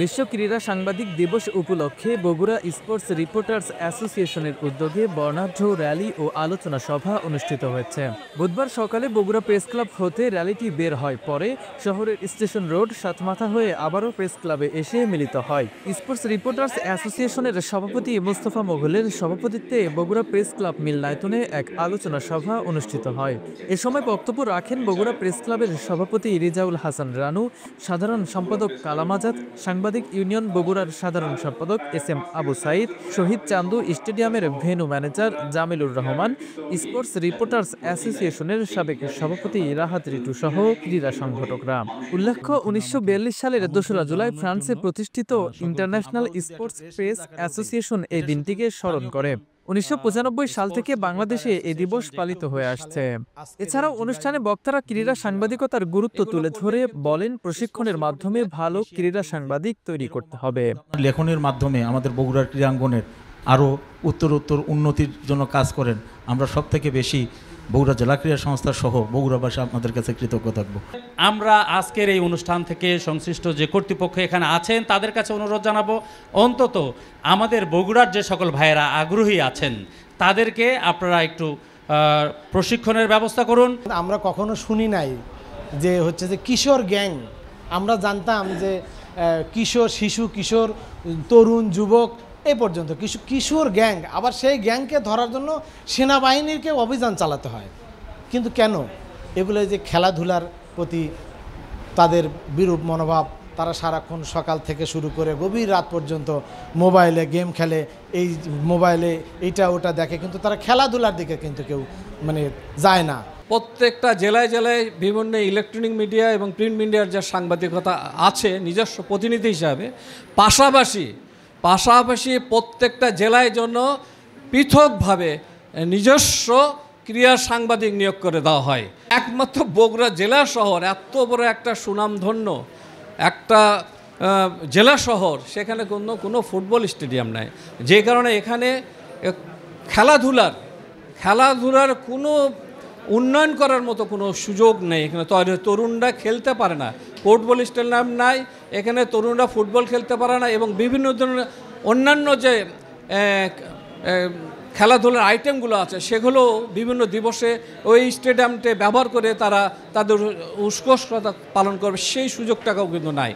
বিশ্ব ক্রীড়া সাংবাদিক দিবস উপলক্ষে বগুড়া স্পোর্টস রিপোর্টার্স অ্যাসোসিয়েশনের উদ্যোগে বর্ণাঢ্য র্যালি ও আলোচনা সভা অনুষ্ঠিত হয়েছে। বুধবার সকালে বগুড়া প্রেস ক্লাব হতে র্যালিটি বের হয়, পরে শহরের স্টেশন রোড সাতমাথা হয়ে আবারও প্রেস ক্লাবে এসে মিলিত হয়। স্পোর্টস রিপোর্টার্স অ্যাসোসিয়েশনের সভাপতি মোস্তফা মোগলের সভাপতিত্বে বগুড়া প্রেস ক্লাব মিলনায়তনে এক আলোচনা সভা অনুষ্ঠিত হয়। এ সময় বক্তব্য রাখেন বগুড়া প্রেস ক্লাবের সভাপতি রিজাউল হাসান রানু, সাধারণ সম্পাদক কালাম আজাদ, সাংবাদিক ইউনিয়ন বগুড়ার সাধারণ সম্পাদক এস.এম. আবু সাইদ, শহীদ চান্দু স্টেডিয়ামের venue manager Jamilur Rahman, sports reporters অ্যাসোসিয়েশনের সাবেক সভাপতি রাহাত রিটু সহ ক্রীড়া সংগঠকরা। উল্লেখ্য, ১৯৪২ সালের ২রা জুলাই ফ্রান্সে প্রতিষ্ঠিত ইন্টারন্যাশনাল স্পোর্টস প্রেস অ্যাসোসিয়েশন এই দিনটিকে স্মরণ করে। ১৯৯৫ সাল থেকে বাংলাদেশে এই দিবস পালিত হয়ে আসছে। এছাড়াও অনুষ্ঠানে বক্তারা ক্রীড়া সাংবাদিকতার গুরুত্ব তুলে ধরে বলেন, প্রশিক্ষণের মাধ্যমে ভালো ক্রীড়া সাংবাদিক তৈরি করতে হবে। লেখনের মাধ্যমে আমাদের বগুড়ার ক্রীড়াঙ্গনের আরও উত্তরোত্তর উন্নতির জন্য কাজ করেন। আমরা সব থেকে বেশি বগুড়া জেলা ক্রীড়া সংস্থা সহ বগুড়াবাসী আপনাদের কাছে কৃতজ্ঞ থাকব। আমরা আজকের এই অনুষ্ঠান থেকে সংশ্লিষ্ট যে কর্তৃপক্ষ এখানে আছেন তাদের কাছে অনুরোধ জানাবো, অন্তত আমাদের বগুড়ার যে সকল ভাইয়েরা আগ্রহী আছেন তাদেরকে আপনারা একটু প্রশিক্ষণের ব্যবস্থা করুন। আমরা কখনো শুনি নাই যে হচ্ছে যে কিশোর গ্যাং। আমরা জানতাম যে কিশোর, শিশু, কিশোর, তরুণ, যুবক এই পর্যন্ত কিশোর গ্যাং। আবার সেই গ্যাংকে ধরার জন্য সেনাবাহিনীকে অভিযান চালাতে হয়। কিন্তু কেন? এগুলো যে খেলাধুলার প্রতি তাদের বিরূপ মনোভাব, তারা সারাক্ষণ সকাল থেকে শুরু করে গভীর রাত পর্যন্ত মোবাইলে গেম খেলে, এই মোবাইলে এইটা ওটা দেখে, কিন্তু তারা খেলাধুলার দিকে কিন্তু কেউ যায় না। প্রত্যেকটা জেলায় জেলায় বিভিন্ন ইলেকট্রনিক মিডিয়া এবং প্রিন্ট মিডিয়ার যে সাংবাদিকতা আছে নিজস্ব প্রতিনিধি হিসাবে, পাশাপাশি প্রত্যেকটা জেলায় জন্য পৃথকভাবে নিজস্ব ক্রীড়া সাংবাদিক নিয়োগ করে দেওয়া হয়। একমাত্র বগুড়া জেলা শহর, এত বড় একটা সুনামধন্য একটা জেলা শহর, সেখানে কোনো ফুটবল স্টেডিয়াম নাই, যে কারণে এখানে খেলাধুলার কোনো উন্নয়ন করার মতো কোনো সুযোগ নেই। এখানে তরুণরা খেলতে পারে না, ফুটবল স্টেডিয়াম নাই, এখানে তরুণরা ফুটবল খেলতে পারে না, এবং বিভিন্ন ধরনের অন্যান্য যে খেলাধুলার আইটেমগুলো আছে সেগুলো বিভিন্ন দিবসে ওই স্টেডিয়ামটি ব্যবহার করে তারা তাদের উৎকর্ষতা পালন করবে, সেই সুযোগটাও কিন্তু নাই।